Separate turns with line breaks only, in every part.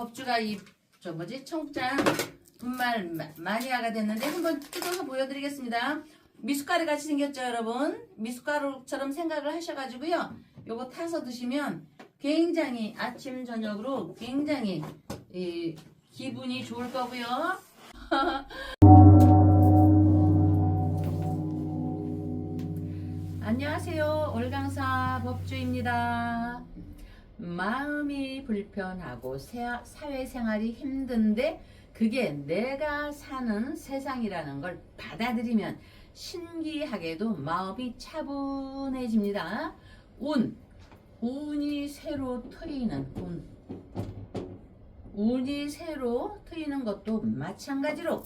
법주가 청장 분말 마니아가 됐는데 한번 뜯어서 보여드리겠습니다. 미숫가루 같이 생겼죠, 여러분? 미숫가루처럼 생각을 하셔가지고요. 요거 타서 드시면 굉장히 아침 저녁으로 굉장히 기분이 좋을 거고요. 안녕하세요, 올강사 법주입니다. 마음이 불편하고 사회생활이 힘든데 그게 내가 사는 세상이라는 걸 받아들이면 신기하게도 마음이 차분해집니다. 운이 새로 트이는 운이 새로 트이는 것도 마찬가지로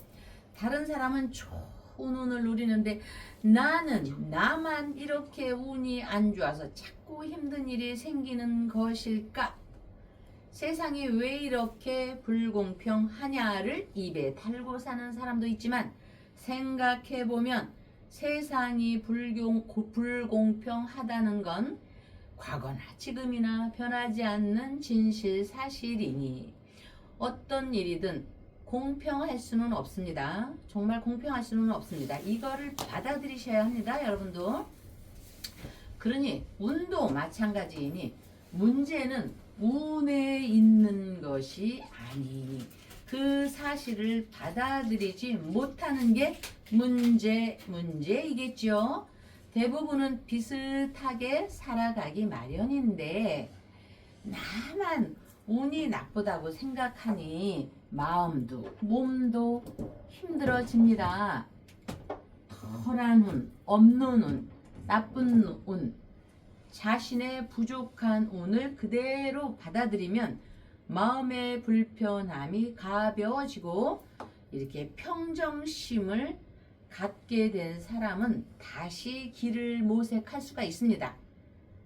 다른 사람은 좋은 운을 누리는데 나만 이렇게 운이 안 좋아서 자꾸 힘든 일이 생기는 것일까? 세상이 왜 이렇게 불공평하냐를 입에 달고 사는 사람도 있지만 생각해보면 세상이 불공평하다는 건 과거나 지금이나 변하지 않는 진실 사실이니 어떤 일이든 공평할 수는 없습니다. 정말 공평할 수는 없습니다. 이거를 받아들이셔야 합니다, 여러분도. 그러니 운도 마찬가지이니 문제는 운에 있는 것이 아니니 그 사실을 받아들이지 못하는 게 문제이겠죠. 대부분은 비슷하게 살아가기 마련인데 나만 운이 나쁘다고 생각하니 마음도 몸도 힘들어집니다. 덜한 운, 없는 운, 나쁜 운, 자신의 부족한 운을 그대로 받아들이면 마음의 불편함이 가벼워지고 이렇게 평정심을 갖게 된 사람은 다시 길을 모색할 수가 있습니다.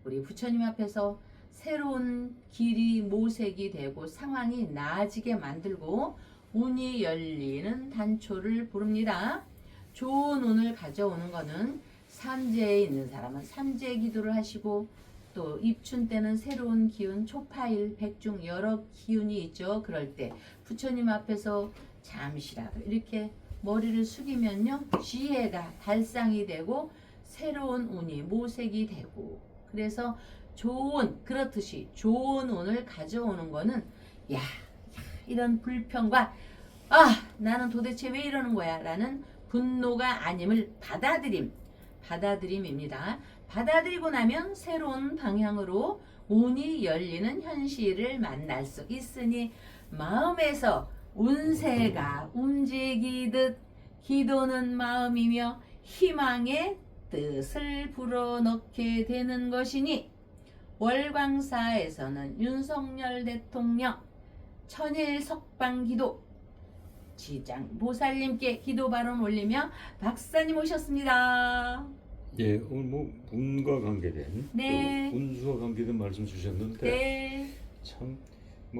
우리 부처님 앞에서 새로운 길이 모색이 되고 상황이 나아지게 만들고 운이 열리는 단초를 부릅니다. 좋은 운을 가져오는 것은 삼재에 있는 사람은 삼재 기도를 하시고 또 입춘 때는 새로운 기운, 초파일, 백중 여러 기운이 있죠. 그럴 때 부처님 앞에서 잠시라도 이렇게 머리를 숙이면요, 지혜가 발상이 되고 새로운 운이 모색이 되고, 그래서 그렇듯이 좋은 운을 가져오는 거는 이런 불평과 나는 도대체 왜 이러는 거야 라는 분노가 아님을 받아들임입니다. 받아들이고 나면 새로운 방향으로 운이 열리는 현실을 만날 수 있으니 마음에서 운세가 움직이듯 기도는 마음이며 희망의 뜻을 불어넣게 되는 것이니 월광사에서는 윤석열 대통령 천일 석방기도 지장 보살님께 기도 발언 올리며 박사님 오셨습니다.
예, 오늘 운과 관계된 또 운수와 관계된 말씀 주셨는데 참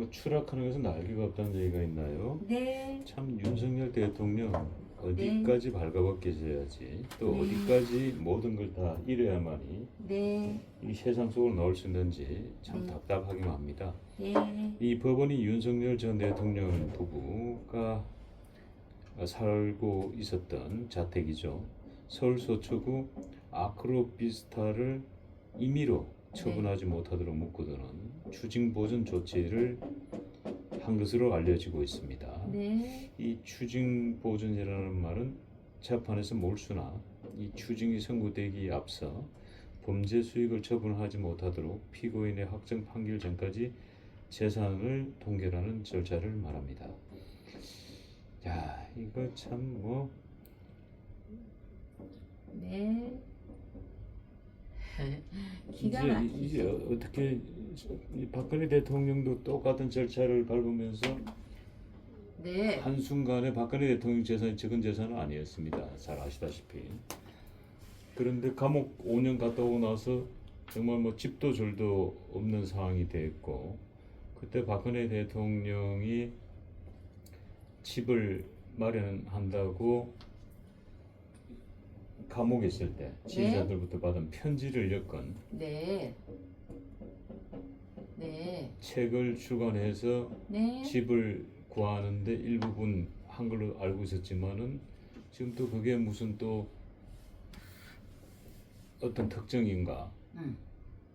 추락하는 것은 날개가 없다는 얘기가 있나요? 참 윤석열 대통령 어디까지 발가벗 계셔야지 또 어디까지 모든 걸 다 잃어야만이 이 세상 속으로 나올 수 있는지 참 답답하기만 합니다. 이 법원이 윤석열 전 대통령 부부가 살고 있었던 자택이죠. 서울 서초구 아크로비스타를 임의로 처분하지 못하도록 묶어두는 추징보전 조치를 한 것으로 알려지고 있습니다. 이 추징보전이라는 말은 재판에서 몰수나 이 추징이 선고되기에 앞서 범죄 수익을 처분하지 못하도록 피고인의 확정 판결 전까지 재산을 동결하는 절차를 말합니다. 야, 이거 참
기가 막히죠.
이제 어떻게 박근혜 대통령도 똑같은 절차를 밟으면서 한순간에 박근혜 대통령 재산이 적은 재산은 아니었습니다. 잘 아시다시피. 그런데 감옥 5년 갔다 오고 나서 정말 집도 절도 없는 상황이 됐고, 그때 박근혜 대통령이 집을 마련한다고 감옥에 있을 때 지지자들부터 받은 편지를 엮은
네.
책을 출간해서
네.
집을 구하는데 일부분 한글로 알고 있었지만은 지금 또 그게 무슨 또 어떤 특정인가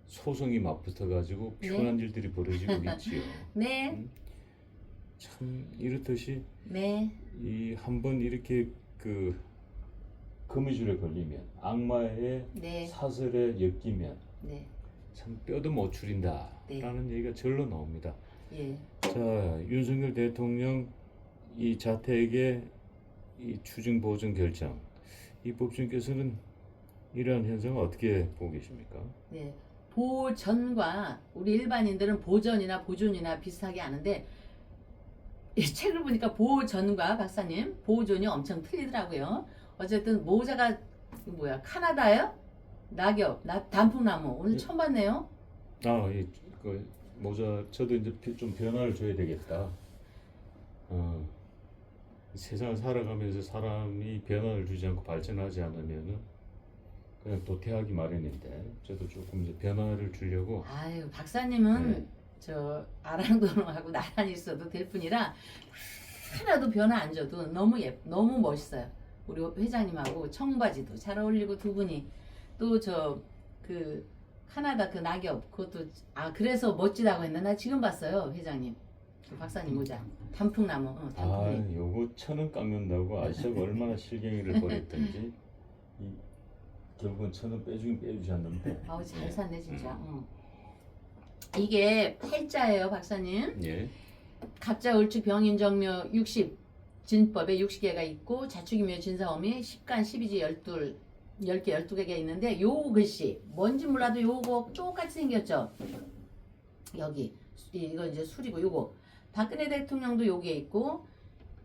소송이 맞붙어 가지고
네.
피곤한 일들이 벌어지고 있지요.
네.
참 이렇듯이
네.
이 한번 이렇게 그 거미줄에 걸리면 악마의
네.
사슬에 엮이면
네.
참 뼈도 못 추린다라는 얘기가 절로 나옵니다.
예.
자, 윤석열 대통령 이 자택의 이 추징 보전 결정, 이 법정께서는 이러한 현상을 어떻게 보고 계십니까?
네. 보전과 우리 일반인들은 보전이나 보존이나 비슷하게 아는데 이 책을 보니까 보전과 박사님 보존이 엄청 틀리더라고요. 어쨌든 모자가 뭐야 카나다예요? 낙엽, 단풍나무 오늘 처음 봤네요.
아, 그 모자 저도 이제 좀 변화를 줘야 되겠다. 세상을 살아가면서 사람이 변화를 주지 않고 발전하지 않으면은 그냥 도태하기 마련인데 저도 조금 이제 변화를 주려고.
아유 박사님은 저 아랑도롱하고 나란히 있어도 될 뿐이라 하나도 변화 안 줘도 너무 멋있어요. 우리 회장님하고 청바지도 잘 어울리고 두 분이 또 저 그 카나다 그 낙엽 그것도 그래서 멋지다고 했나 나 지금 봤어요 회장님 그 박사님 모자 단풍나무 단풍이.
요거 1,000원 깎는다고 아시아가 얼마나 실갱이를 벌였던지 결국은 1,000원 빼주긴 빼주셨는데.
아우 잘 샀네 진짜. 이게 팔자예요 박사님.
예.
갑자 을축 병인정묘 60 진법에 60개가 있고 자축이묘 진사오미 10간 12지 10개 12개가 있는데 요 글씨 뭔지 몰라도 요거 똑같이 생겼죠. 여기 이거 이제 술이고 요거 박근혜 대통령도 요게 있고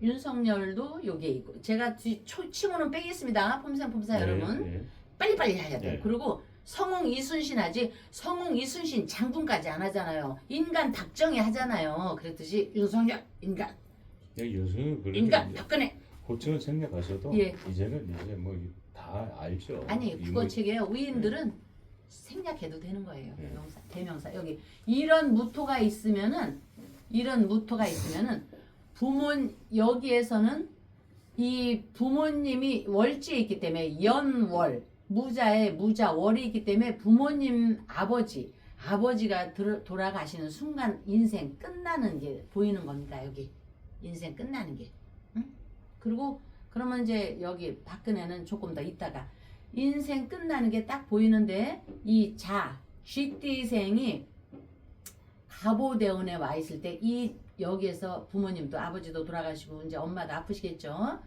윤석열도 요게 있고 제가 칭호는 빼겠습니다. 폼사폼사 여러분 빨리빨리 해야 돼. 그리고 성웅 이순신 하지 성웅 이순신 장군까지 안 하잖아요. 인간 박정희 하잖아요. 그랬듯이 윤석열 인간 인간 박근혜
호칭을 생략하셔도 이제는 이제 뭐 다 알죠.
아니 국어책에 위인들은 생략해도 되는 거예요. 명사, 대명사 여기 이런 무토가 있으면은 여기에서는 이 부모님이 월지에 있기 때문에 연월 무자에 무자 월이 있기 때문에 부모님 아버지가 돌아가시는 순간 인생 끝나는 게 보이는 겁니다. 여기 인생 끝나는 게. 응? 그리고 그러면 이제 여기 박근혜는 조금 더 있다가 인생 끝나는 게 딱 보이는데 이 쥐띠생이 갑오대운에 와 있을 때 이 여기에서 부모님도 아버지도 돌아가시고 이제 엄마도 아프시겠죠.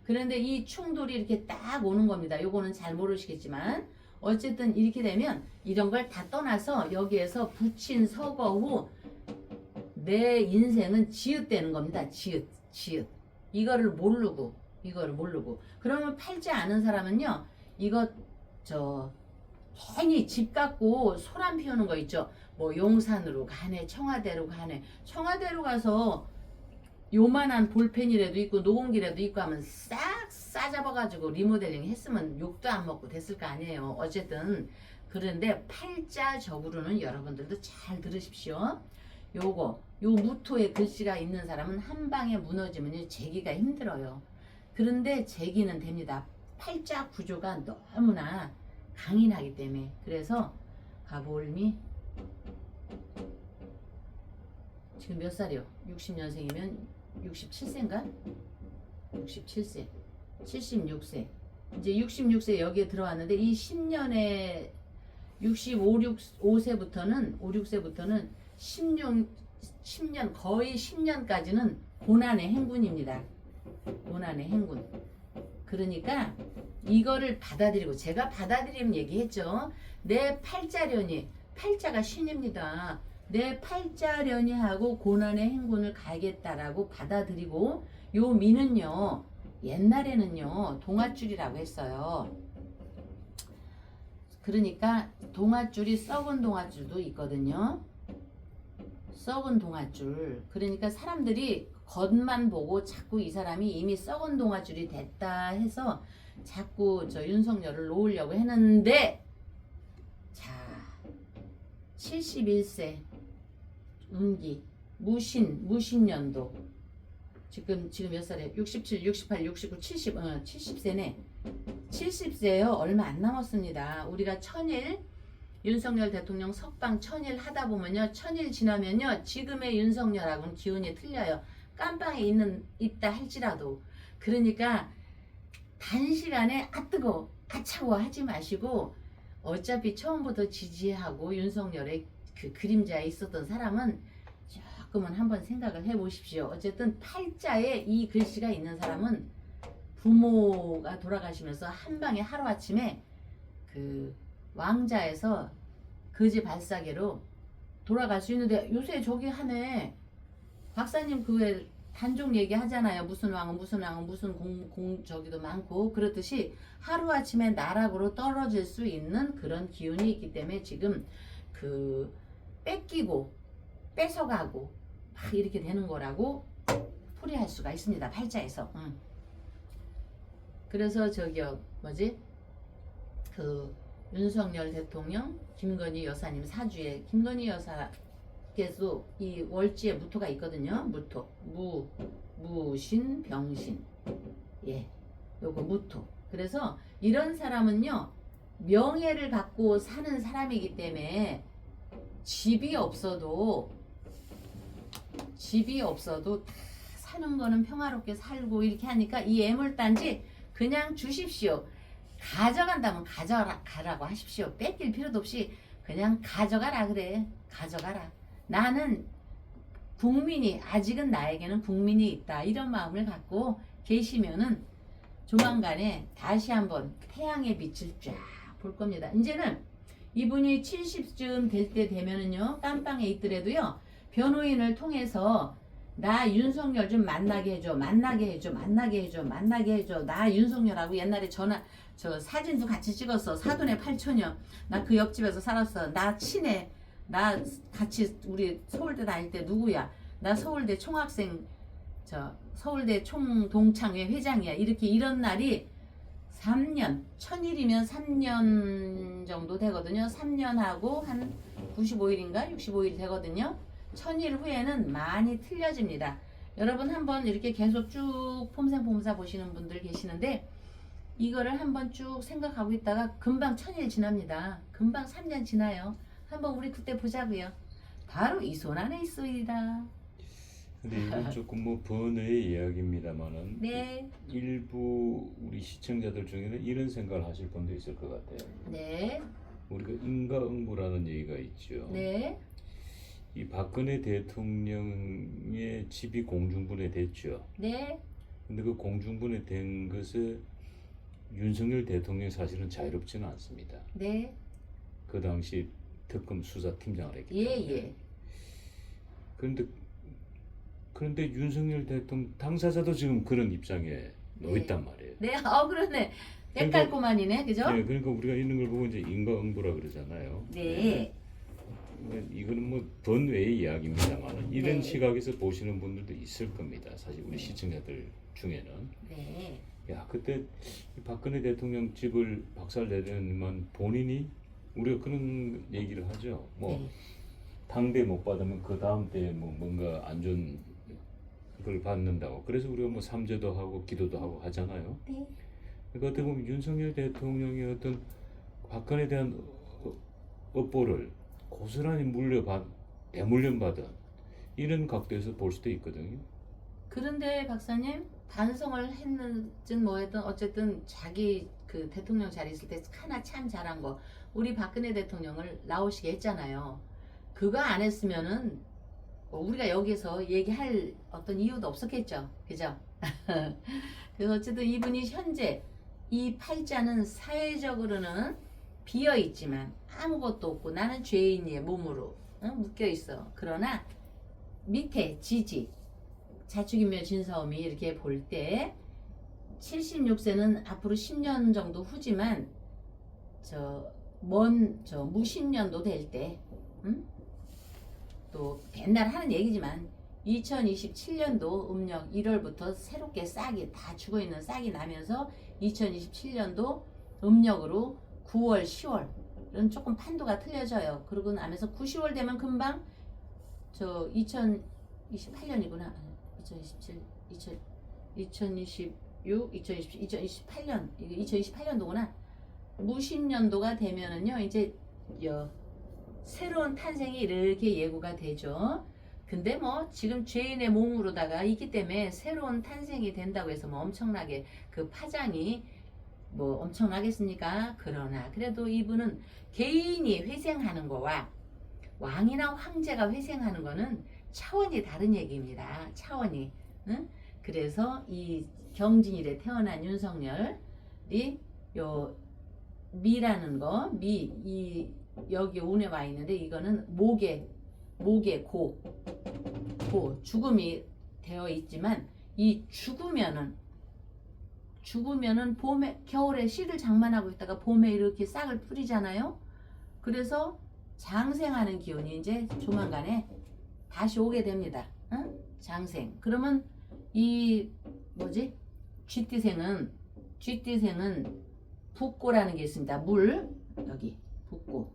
그런데 이 충돌이 이렇게 딱 오는 겁니다. 요거는 잘 모르시겠지만 어쨌든 이렇게 되면 이런 걸 다 떠나서 여기에서 부친 서거 후 내 인생은 지읒되는 겁니다. 지읒. 이거를 모르고 그러면 팔지 않은 사람은요 이거 괜히 집 갖고 소란 피우는 거 있죠. 뭐 용산으로 가네 청와대로 가서 요만한 볼펜이라도 있고 녹음기라도 있고 하면 싹 싸잡아가지고 리모델링 했으면 욕도 안 먹고 됐을 거 아니에요. 어쨌든 그런데 팔자적으로는 여러분들도 잘 들으십시오. 요 무토에 글씨가 있는 사람은 한 방에 무너지면 재기가 힘들어요. 그런데 재기는 됩니다. 팔자 구조가 너무나 강인하기 때문에. 그래서 갑올미 지금 몇 살이요? 60년생이면 67세인가? 67세 76세 이제 66세 여기에 들어왔는데 이 10년에 65세부터는 10년 거의 10년까지는 고난의 행군입니다. 고난의 행군. 그러니까 이거를 받아들이고 제가 받아들이면 얘기했죠. 내 팔자가 신입니다. 내 팔자련이 하고 고난의 행군을 가겠다라고 받아들이고 요 미는요 옛날에는요 동아줄이라고 했어요. 그러니까 동아줄이 썩은 동아줄도 있거든요. 썩은 동아줄. 그러니까 사람들이 겉만 보고 자꾸 이 사람이 이미 썩은 동아줄이 됐다 해서 자꾸 윤석열을 놓으려고 했는데 자 71세 음기, 무신년도. 지금 몇 살이에요? 67, 68, 69, 70, 70세네. 70세요. 얼마 안 남았습니다. 우리가 천일 윤석열 대통령 석방 천일 하다 보면요, 천일 지나면요, 지금의 윤석열하고는 기운이 틀려요. 깜빵에 있다 할지라도. 그러니까 단시간에 아 뜨거, 아 차고 하지 마시고, 어차피 처음부터 지지하고 윤석열의 그 그림자에 있었던 사람은 조금은 한번 생각을 해보십시오. 어쨌든 팔자에 이 글씨가 있는 사람은 부모가 돌아가시면서 한 방에 하루아침에 그 왕자에서 거지 발사계로 돌아갈 수 있는데, 요새 저기 하네 박사님 그 왜 단종 얘기 하잖아요. 무슨 왕은 무슨 저기도 많고, 그렇듯이 하루아침에 나락으로 떨어질 수 있는 그런 기운이 있기 때문에 지금 그 뺏기고 뺏어가고 막 이렇게 되는 거라고 풀이할 수가 있습니다. 팔자에서. 그래서 저기요 그 윤석열 대통령 김건희 여사님 사주에 김건희 여사께서 이 월지에 무토가 있거든요. 무토, 무신, 병신. 예, 요거 무토. 그래서 이런 사람은요, 명예를 갖고 사는 사람이기 때문에 집이 없어도 다 사는 거는 평화롭게 살고 이렇게 하니까 이 애물단지 그냥 주십시오. 가져간다면 가져가라고 하십시오. 뺏길 필요도 없이 그냥 가져가라 그래. 가져가라. 나는 아직은 나에게는 국민이 있다. 이런 마음을 갖고 계시면은 조만간에 다시 한번 태양의 빛을 쫙 볼 겁니다. 이제는 이분이 70쯤 될 때 되면은요, 깜빵에 있더라도요, 변호인을 통해서 나 윤석열 좀 만나게 해줘. 나 윤석열하고 옛날에 저 사진도 같이 찍었어. 사돈의 8초녀. 나 그 옆집에서 살았어. 나 친해. 나 같이 우리 서울대 다닐 때 누구야? 나 서울대 총학생, 서울대 총동창회 회장이야. 이런 날이 3년, 천일이면 3년 정도 되거든요. 3년하고 한 95일인가 65일 되거든요. 천일 후에는 많이 틀려집니다. 여러분 한번 이렇게 계속 쭉 폼생폼사 보시는 분들 계시는데, 이거를 한번 쭉 생각하고 있다가 금방 천일 지납니다. 금방 3년 지나요. 한번 우리 그때 보자고요. 바로 이 손 안에 있습니다.
근데 이건 조금 뭐 번외의 이야기입니다만은,
네.
일부 우리 시청자들 중에는 이런 생각을 하실 분도 있을 것 같아요.
네.
우리가 인과응보라는 얘기가 있죠.
네.
이 박근혜 대통령의 집이 공중분해 됐죠.
네.
근데 그 공중분해 된 것에 윤석열 대통령이 사실은 자유롭지는 않습니다.
네.
그 당시 특검 수사팀장을 했기 때문에.
예.
그런데 윤석열 대통령 당사자도 지금 그런 입장에 놓였단 말이에요.
네. 그러네. 때깔꼬만이네. 그죠?
네, 그러니까 우리가 있는 걸 보고 이제 인과응보라 그러잖아요.
네.
이거는 뭐 번외의 이야기입니다만 이런
네.
시각에서 보시는 분들도 있을 겁니다. 사실 우리 시청자들 중에는.
네.
야, 그때 박근혜 대통령 집을 박살내려면 본인이, 우리가 그런 얘기를 하죠. 뭐
네.
당대 못 받으면 그 다음 때 뭐 뭔가 안 좋은 걸 받는다고. 그래서 우리가 뭐 삼재도 하고 기도도 하고 하잖아요.
네.
그러니까 어떻게 보면 윤석열 대통령의 어떤 박근혜에 대한 업보를 고스란히 대물림받은 이런 각도에서 볼 수도 있거든요.
그런데 박사님, 반성을 했는진 뭐했든 어쨌든 자기 그 대통령 자리 있을 때 하나 참 잘한 거, 우리 박근혜 대통령을 나오시게 했잖아요. 그거 안 했으면은 우리가 여기서 얘기할 어떤 이유도 없었겠죠. 그죠? 그래서 어쨌든 이분이 현재 이 팔자는 사회적으로는 비어있지만 아무것도 없고 나는 죄인의 몸으로 묶여있어. 그러나 밑에 지지, 자축인묘 진사오미 이렇게 볼 때 76세는 앞으로 10년 정도 후지만 무신년도 될 때, 또 옛날 하는 얘기지만 2027년도 음력 1월부터 새롭게 싹이 다 죽어있는 싹이 나면서 2027년도 음력으로 9월, 10월은 조금 판도가 틀려져요. 그러고 나면서 9, 10월 되면 금방 저 2028년이구나. 2027, 2026, 2028년, 이게 2028년도구나. 무신년도가 되면은요, 이제 새로운 탄생이 이렇게 예고가 되죠. 근데 뭐 지금 죄인의 몸으로다가 있기 때문에 새로운 탄생이 된다고 해서 뭐 엄청나게 그 파장이 뭐 엄청나겠습니까? 그러나 그래도 이분은 개인이 회생하는 거와 왕이나 황제가 회생하는 거는 차원이 다른 얘기입니다. 차원이. 응? 그래서 이 경진일에 태어난 윤석열이 요 미라는 거, 이 여기 운에 와 있는데 이거는 목에 고 죽음이 되어 있지만 이 죽으면은 봄에 겨울에 씨를 장만하고 있다가 봄에 이렇게 싹을 뿌리잖아요. 그래서 장생하는 기운이 이제 조만간에 다시 오게 됩니다. 응? 장생. 그러면 이 뭐지? 쥐띠생은 북고라는 게 있습니다. 물 여기 북고.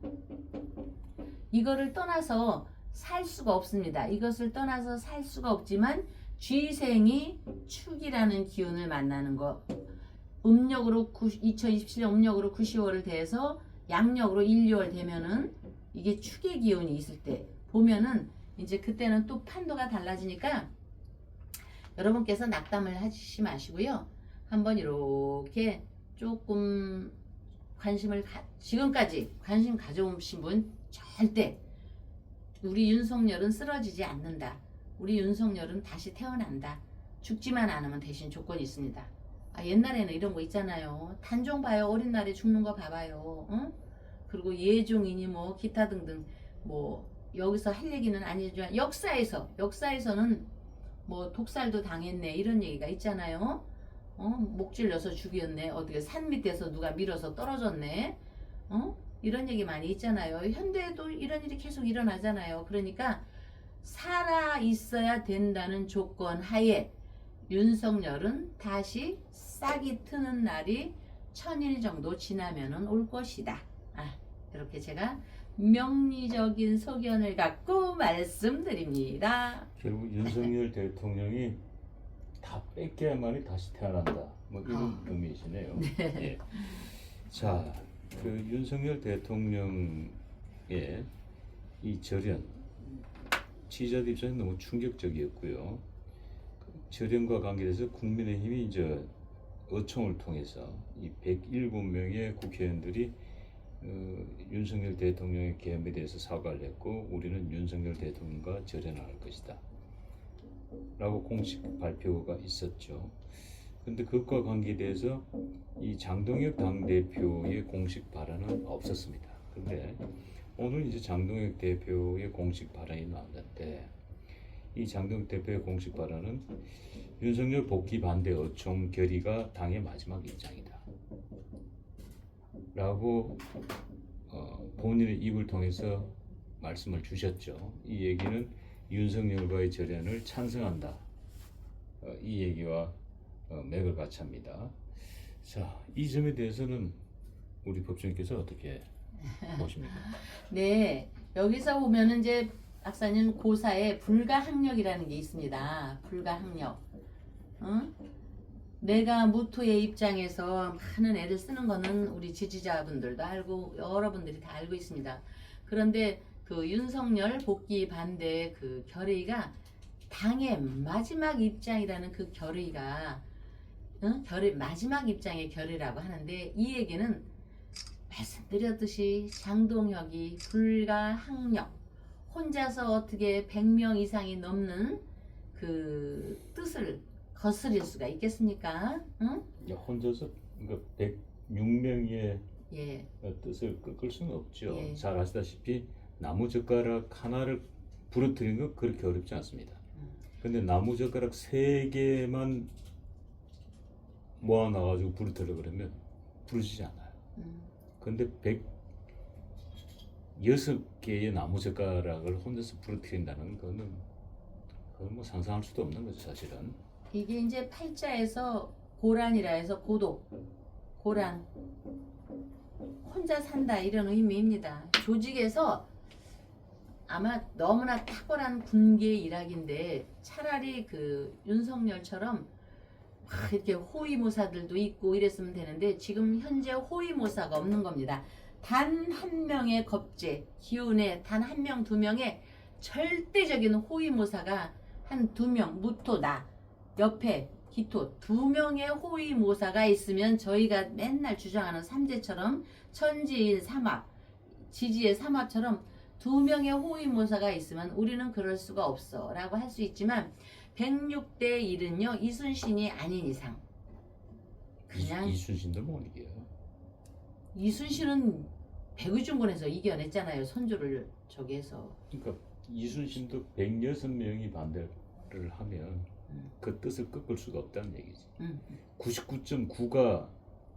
이거를 떠나서 살 수가 없습니다. 이것을 떠나서 살 수가 없지만 쥐생이 축이라는 기운을 만나는 거. 음력으로 2027년 음력으로 9, 10월을 돼서 양력으로 1, 2월 되면은 이게 축의 기운이 있을 때 보면은 이제 그때는 또 판도가 달라지니까 여러분께서 낙담을 하시 마시고요. 한번 이렇게 조금 지금까지 관심 가져오신 분 절대 우리 윤석열은 쓰러지지 않는다. 우리 윤석열은 다시 태어난다. 죽지만 않으면 대신 조건이 있습니다. 옛날에는 이런 거 있잖아요. 단종 봐요. 어린 날에 죽는 거 봐봐요. 응? 그리고 예종이니 뭐 기타 등등 뭐 여기서 할 얘기는 아니지만 역사에서는 뭐 독살도 당했네 이런 얘기가 있잖아요. 목 찔려서 죽였네. 어떻게 산 밑에서 누가 밀어서 떨어졌네. 이런 얘기 많이 있잖아요. 현대에도 이런 일이 계속 일어나잖아요. 그러니까 살아 있어야 된다는 조건 하에 윤석열은 다시 싹이 트는 날이 1000일 정도 지나면은 올 것이다. 이렇게 제가 명리적인 소견을 갖고 말씀드립니다.
결국 윤석열 대통령이 다 뺏겨야만이 다시 태어난다. 뭐 이런 의미시네요.
네.
예. 자, 그 윤석열 대통령의 이 절연 지지자들 입장에서 너무 충격적이었고요. 절연과 관계돼서 국민의힘이 이제 의총을 통해서 이 107명의 국회의원들이 윤석열 대통령의 계엄에 대해서 사과를 했고 우리는 윤석열 대통령과 절연을 할 것이다 라고 공식 발표가 있었죠. 근데 그것과 관계돼서 이 장동혁 당대표의 공식 발언은 없었습니다. 근데 오늘 이제 장동혁 대표의 공식 발언이 나왔는데 이 장동혁 대표의 공식 발언은 윤석열 복귀 반대 의총 결의가 당의 마지막 입장이다 라고 본인의 입을 통해서 말씀을 주셨죠. 이 얘기는 윤석열과의 절연을 찬성한다. 이 얘기와 맥을 같이 합니다. 자, 이 점에 대해서는 우리 법조인께서 어떻게 보십니까?
네, 여기서 보면은 이제 박사님 고사에 불가항력이라는 게 있습니다. 불가항력. 내가 무토의 입장에서 많은 애를 쓰는 거는 우리 지지자분들도 알고 여러분들이 다 알고 있습니다. 그런데 그 윤석열 복귀 반대 그 결의가 당의 마지막 입장이라는 그 결의가 마지막 입장의 결의라고 하는데 이 얘기는 말씀드렸듯이 장동혁이 불가항력 혼자서 어떻게 100명 이상이 넘는 그 뜻을 거스릴 수가 있겠습니까? 응?
혼자서 그러니까 106명의
예.
뜻을 꺾을 수는 없죠.
예.
잘 아시다시피 나무젓가락 하나를 부러뜨리는 건 그렇게 어렵지 않습니다. 근데 나무젓가락 3개만 모아놔가지고 부러뜨려 그러면 부러지지 않아요. 근데 106개의 나무젓가락을 혼자서 부러뜨린다는 거는 그건 뭐 상상할 수도 없는 거죠, 사실은.
이게 이제 팔자에서 고란이라 해서 고독, 고란, 혼자 산다 이런 의미입니다. 조직에서 아마 너무나 탁월한 군계 일학인데 차라리 그 윤석열처럼 막 이렇게 호위무사들도 있고 이랬으면 되는데 지금 현재 호위무사가 없는 겁니다. 단 한 명의 겁제 기운에 단 한 명, 두 명의 절대적인 호위무사가 한 두 명, 무토 나 옆에 기토 두 명의 호위무사가 있으면 저희가 맨날 주장하는 삼재처럼 천지인 삼합, 지지의 삼합처럼 두 명의 호위무사가 있으면 우리는 그럴 수가 없어 라고 할 수 있지만 106대 1은요 이순신이 아닌 이상 그냥
이순신도 못 이겨요.
이순신은 백의중군에서 이겨냈잖아요. 선조를 저기 해서.
그러니까 이순신도 106명이 반대를 하면 그 뜻을 꺾을 수가 없다는 얘기지. 99.9가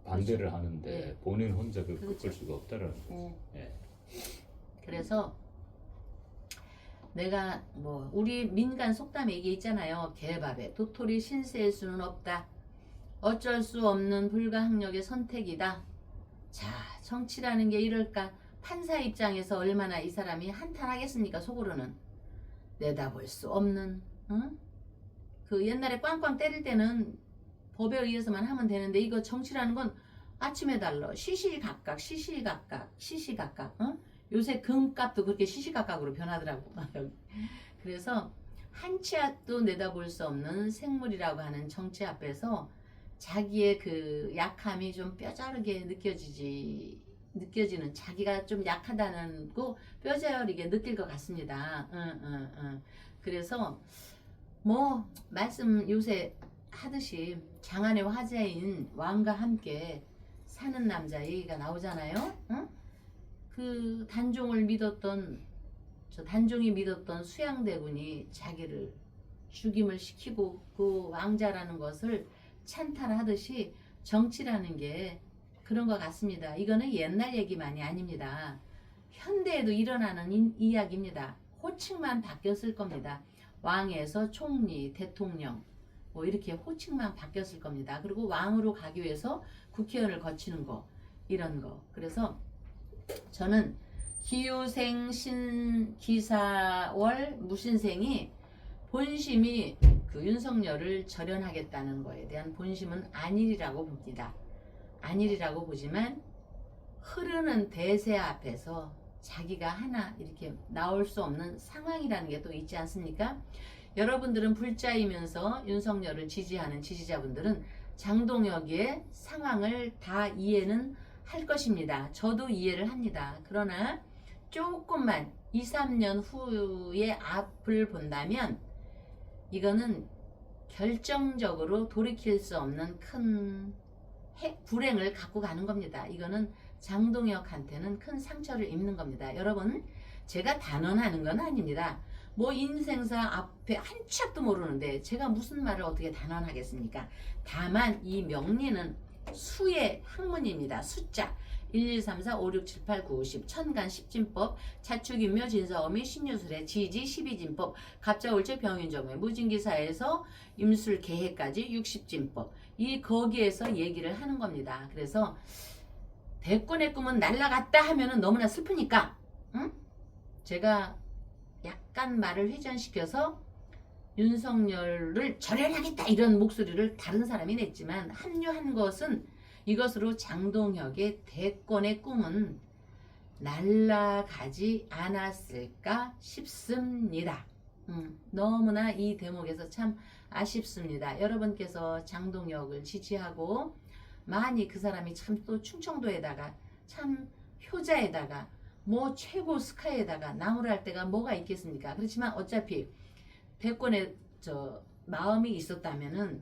반대를
그렇죠.
하는데
네.
본인 혼자 그
그렇죠.
꺾을 수가 없다라는 거지. 네.
그래서 내가 뭐 우리 민간 속담에 이게 있잖아요. 개밥에 도토리 신세일 수는 없다. 어쩔 수 없는 불가항력의 선택이다. 자, 정치라는 게 이럴까? 판사 입장에서 얼마나 이 사람이 한탄하겠습니까? 속으로는 내다볼 수 없는, 응? 그 옛날에 꽝꽝 때릴 때는 법에 의해서만 하면 되는데 이거 정치라는 건 아침에 달러 시시각각 시시각각 응? 요새 금값도 그렇게 시시각각으로 변하더라고. 그래서 한 치 앞도 내다볼 수 없는 생물이라고 하는 정치 앞에서 자기의 그 약함이 좀 뼈저리게 느껴지는 자기가 좀 약하다는 거 뼈저리게 느낄 것 같습니다. 그래서 뭐 말씀 요새 하듯이 장안의 화제인 왕과 함께 사는 남자 얘기가 나오잖아요. 응? 그 단종을 믿었던 단종이 믿었던 수양대군이 자기를 죽임을 시키고 그 왕자라는 것을 찬탈하듯이 정치라는 게 그런 것 같습니다. 이거는 옛날 얘기만이 아닙니다. 현대에도 일어나는 이야기입니다. 호칭만 바뀌었을 겁니다. 왕에서 총리, 대통령 뭐 이렇게 호칭만 바뀌었을 겁니다. 그리고 왕으로 가기 위해서 국회의원을 거치는 거 이런 거. 그래서 저는 기유생 신기사월 무신생이 본심이 그 윤석열을 절연하겠다는 거에 대한 본심은 아니라고 봅니다. 아니라고 보지만 흐르는 대세 앞에서 자기가 하나 이렇게 나올 수 없는 상황이라는 게 또 있지 않습니까? 여러분들은 불자이면서 윤석열을 지지하는 지지자분들은 장동혁의 상황을 다 이해는 할 것입니다. 저도 이해를 합니다. 그러나 조금만 2, 3년 후의 앞을 본다면 이거는 결정적으로 돌이킬 수 없는 큰 불행을 갖고 가는 겁니다. 이거는 장동혁한테는 큰 상처를 입는 겁니다. 여러분, 제가 단언하는 건 아닙니다. 뭐 인생사 앞에 한 치 앞도 모르는데 제가 무슨 말을 어떻게 단언하겠습니까? 다만 이 명리는 수의 학문입니다. 숫자 1, 2, 3, 4, 5, 6, 7, 8, 9, 10 천간 10진법 자축인묘 진사오미 신유술의 지지 12진법 갑자올체 병인정묘 무진기사에서 임술계해까지 60진법 이 거기에서 얘기를 하는 겁니다. 그래서 대권의 꿈은 날라갔다 하면은 너무나 슬프니까 응? 제가 약간 말을 회전시켜서 윤석열을 절연하겠다 이런 목소리를 다른 사람이 냈지만 합류한 것은 이것으로 장동혁의 대권의 꿈은 날아가지 않았을까 싶습니다. 너무나 이 대목에서 참 아쉽습니다. 여러분께서 장동혁을 지지하고 많이 그 사람이 참 또 충청도에다가 참 효자에다가 뭐 최고 스카이에다가 나무랄 때가 뭐가 있겠습니까? 그렇지만 어차피 대권에 마음이 있었다면은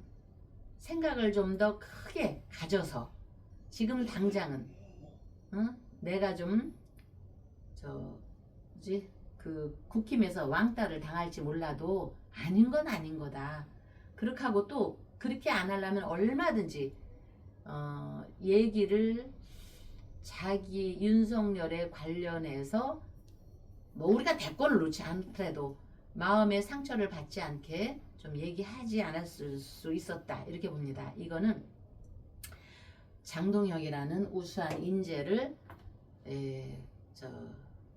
생각을 좀 더 크게 가져서 지금 당장은 내가 좀 그 국힘에서 왕따를 당할지 몰라도 아닌 건 아닌 거다. 그렇게 하고 또 그렇게 안 하려면 얼마든지 얘기를 자기 윤석열에 관련해서 뭐 우리가 대권을 놓지 않더라도 마음의 상처를 받지 않게 좀 얘기하지 않았을 수 있었다 이렇게 봅니다. 이거는 장동혁이라는 우수한 인재를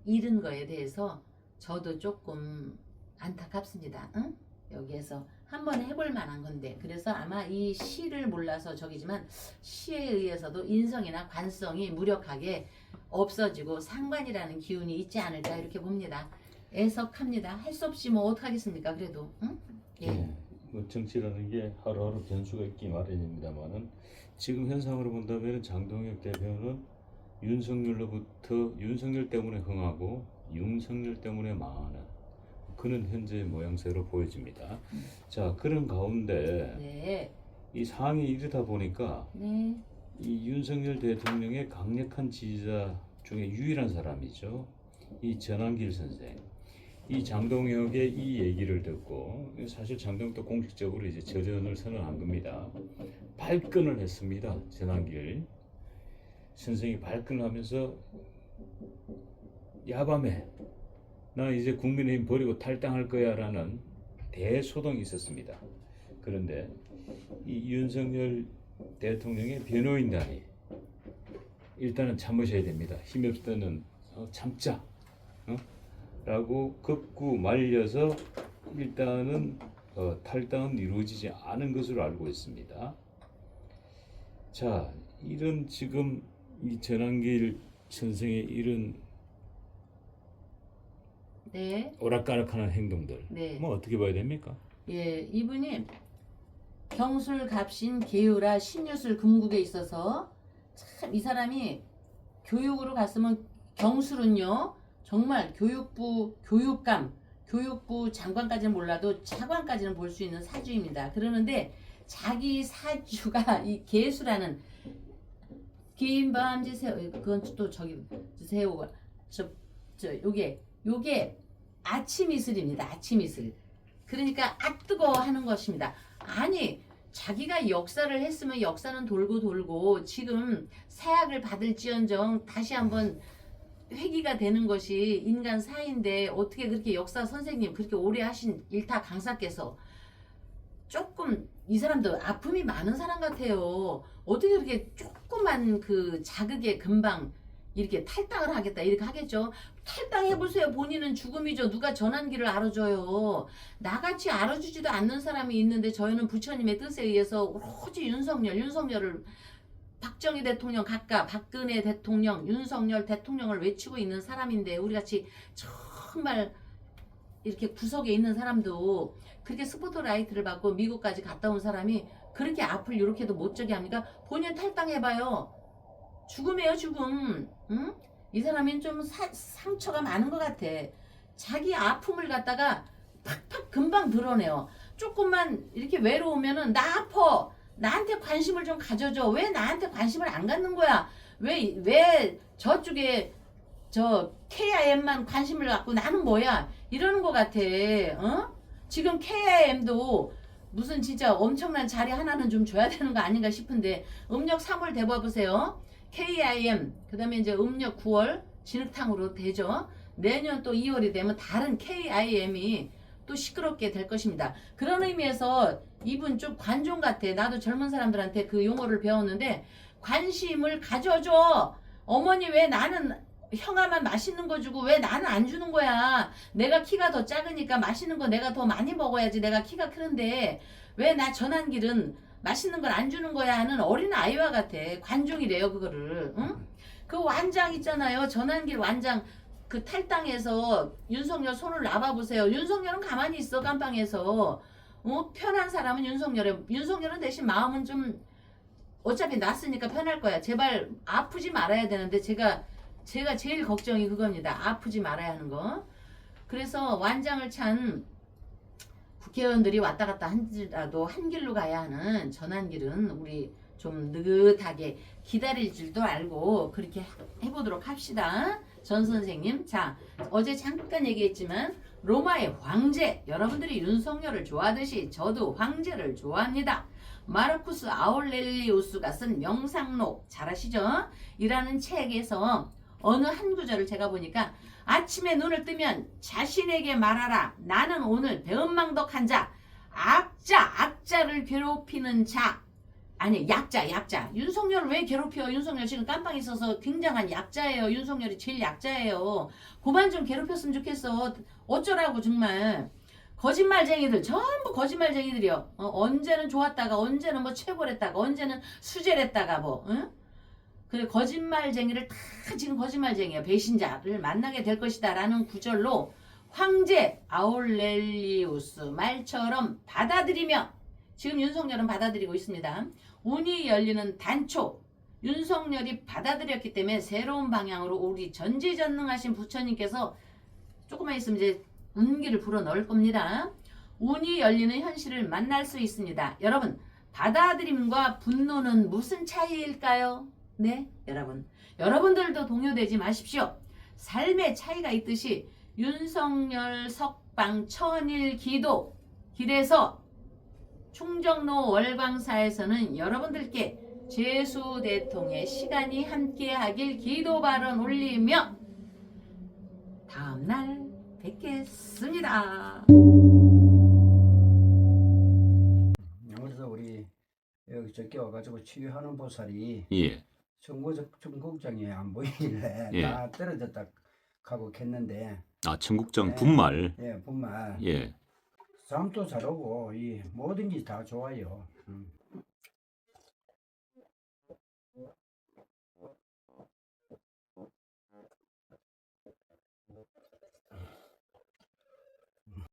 잃은 거에 대해서 저도 조금 안타깝습니다. 응? 여기에서 한번 해볼 만한 건데 그래서 아마 이 시를 몰라서 저기지만 시에 의해서도 인성이나 관성이 무력하게 없어지고 상관이라는 기운이 있지 않을까 이렇게 봅니다. 애석합니다. 할 수 없이 뭐 어떡하겠습니까 그래도 응?
예. 뭐 정치라는 게 하루하루 변수가 있기 마련입니다만은 지금 현상으로 본다면 장동혁 대표는 윤석열 때문에 흥하고 윤석열 때문에 망하는 그는 현재 모양새로 보여집니다. 자, 그런 가운데
네.
이 상황이 이러다 보니까
네.
이 윤석열 대통령의 강력한 지지자 중에 유일한 사람이죠. 이 전한길 선생. 이 장동혁의 이 얘기를 듣고 사실 장동혁도 공식적으로 이제 저전을 선언한 겁니다. 발끈을 했습니다. 전한길 선생이 발끈을 하면서 야밤에 나 이제 국민의힘 버리고 탈당할 거야 라는 대소동이 있었습니다. 그런데 이 윤석열 대통령의 변호인단이 일단은 참으셔야 됩니다. 힘없을 때는 참자 라고 극구 말려서 일단은 탈당은 이루어지지 않은 것으로 알고 있습니다. 자, 이런 지금 이 전한길 선생의 이런
네.
오락가락하는 행동들
네.
뭐 어떻게 봐야 됩니까?
예, 이분이 경술 갑신 계유라 신유술 금국에 있어서 참 이 사람이 교육으로 갔으면 경술은요 정말 교육부 장관까지는 몰라도 차관까지는 볼 수 있는 사주입니다. 그러는데 자기 사주가 이 계수라는 긴 밤새 새우 그건 또 저기 새우가 요게 아침 이슬입니다. 아침 이슬. 그러니까 뜨거워 하는 것입니다. 아니 자기가 역사를 했으면 역사는 돌고 지금 세학을 받을지언정 다시 한번 회귀가 되는 것이 인간 사인데 어떻게 그렇게 역사 선생님 그렇게 오래 하신 일타 강사께서 조금 이 사람도 아픔이 많은 사람 같아요. 어떻게 그렇게 조그만 그 자극에 금방 이렇게 탈당을 하겠다 이렇게 하겠죠. 탈당해보세요. 본인은 죽음이죠. 누가 전한길을 알아줘요. 나같이 알아주지도 않는 사람이 있는데 저희는 부처님의 뜻에 의해서 오로지 윤석열을 박정희 대통령 각각 박근혜 대통령 윤석열 대통령을 외치고 있는 사람인데 우리같이 정말 이렇게 구석에 있는 사람도 그렇게 스포트라이트를 받고 미국까지 갔다 온 사람이 그렇게 앞을 이렇게도 못 저기 합니까? 본인 탈당해봐요. 죽음이에요 죽음. 응? 이 사람은 좀 상처가 많은 것 같아. 자기 아픔을 갖다가 팍팍 금방 드러내요. 조금만 이렇게 외로우면은 나 아파. 나한테 관심을 좀 가져줘. 왜 나한테 관심을 안 갖는 거야? 왜 저쪽에 저 KIM만 관심을 갖고 나는 뭐야? 이러는 것 같아. 어? 지금 KIM도 무슨 진짜 엄청난 자리 하나는 좀 줘야 되는 거 아닌가 싶은데 음력 3월 대봐보세요. KIM 그 다음에 이제 음력 9월 진흙탕으로 되죠. 내년 또 2월이 되면 다른 KIM이 또 시끄럽게 될 것입니다. 그런 의미에서 이분 좀 관종 같아. 나도 젊은 사람들한테 그 용어를 배웠는데 관심을 가져줘. 어머니 왜 나는 형아만 맛있는 거 주고 왜 나는 안 주는 거야. 내가 키가 더 작으니까 맛있는 거 내가 더 많이 먹어야지. 내가 키가 크는데 왜 나 전한길은 맛있는 걸 안 주는 거야 하는 어린 아이와 같아. 관종이래요 그거를. 응? 그 완장 있잖아요. 전한길 완장 그 탈당해서 윤석열 손을 놔봐보세요. 윤석열은 가만히 있어 깜빵에서. 편한 사람은 윤석열은 대신 마음은 좀 어차피 났으니까 편할 거야. 제발 아프지 말아야 되는데 제가 제일 걱정이 그겁니다. 아프지 말아야 하는 거. 그래서 완장을 찬 국회의원들이 왔다 갔다 한지라도 한 길로 가야 하는 전한길은 우리 좀 느긋하게 기다릴 줄도 알고 그렇게 해보도록 합시다. 전 선생님. 자, 어제 잠깐 얘기했지만 로마의 황제, 여러분들이 윤석열을 좋아하듯이 저도 황제를 좋아합니다. 마르쿠스 아울렐리우스가 쓴 명상록 잘 아시죠? 이라는 책에서 어느 한 구절을 제가 보니까 아침에 눈을 뜨면 자신에게 말하라. 나는 오늘 배은망덕한 자, 악자를 괴롭히는 자. 아니 약자. 윤석열을 왜 괴롭혀? 윤석열 지금 깜빵 있어서 굉장한 약자예요. 윤석열이 제일 약자예요. 그만 좀 괴롭혔으면 좋겠어. 어쩌라고 정말. 거짓말쟁이들 전부 거짓말쟁이들이요. 언제는 좋았다가 언제는 뭐 최고랬다가 언제는 수재랬다가 뭐 응? 그래 거짓말쟁이를 다 지금 거짓말쟁이야. 배신자를 만나게 될 것이다 라는 구절로 황제 아울렐리우스 말처럼 받아들이며 지금 윤석열은 받아들이고 있습니다. 운이 열리는 단초 윤석열이 받아들였기 때문에 새로운 방향으로 우리 전지전능하신 부처님께서 조금만 있으면 이제 운기를 불어 넣을 겁니다. 운이 열리는 현실을 만날 수 있습니다. 여러분 받아들임과 분노는 무슨 차이일까요? 네 여러분 여러분들도 동요되지 마십시오. 삶의 차이가 있듯이 윤석열 석방 천일 기도 길에서 충정로 월광사에서는 여러분들께 제수 대통의 시간이 함께하길 기도 발언 올리며 다음날 뵙겠습니다.
그래서 우리 여기 저기 와가지고 치유하는 보살이
예.
청국장이 안 보이길래
예.
다 떨어졌다 가고 했는데
아, 청국장
예.
분말.
예, 분말
예.
잠도 잘 오고 이 모든 게 다 좋아요.